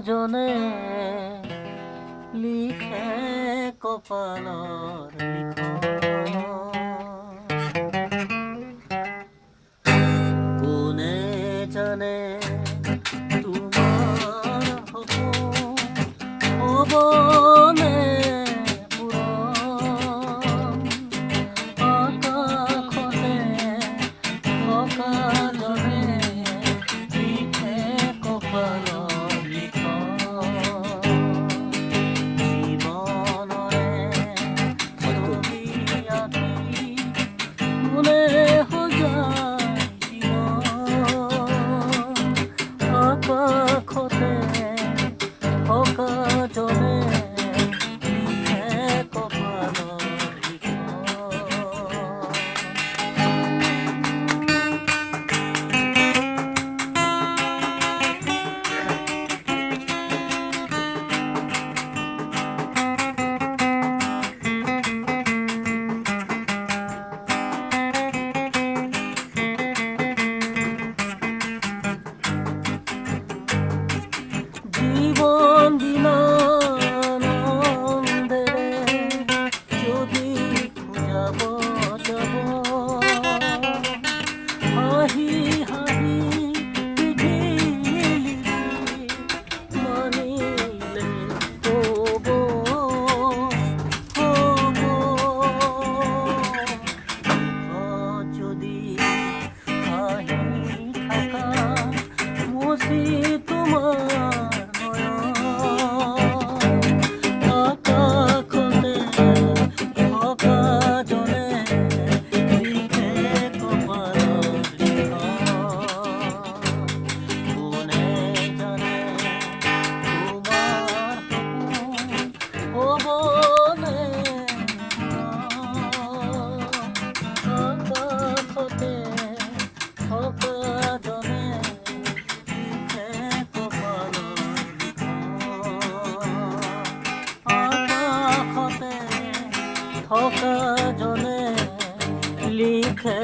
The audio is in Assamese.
জনে লিখে কপালৰ কোনে জানে তোমাৰ হ'বনে পূৰণ আকাশতে থকা জনে লিখে কপালৰ জীৱনৰে ছবি আঁকি কোনে সজায় আকাশতে থকা জনে লিখে কপালৰ জীবন বিনানন্দেৰে যদি খুজাব যাব হাঁহি হাঁহি পৃথিৱী মানিলে হ'ব যদি হাঁহি থাকা মুচি তোমাৰ থকা জনে লিখে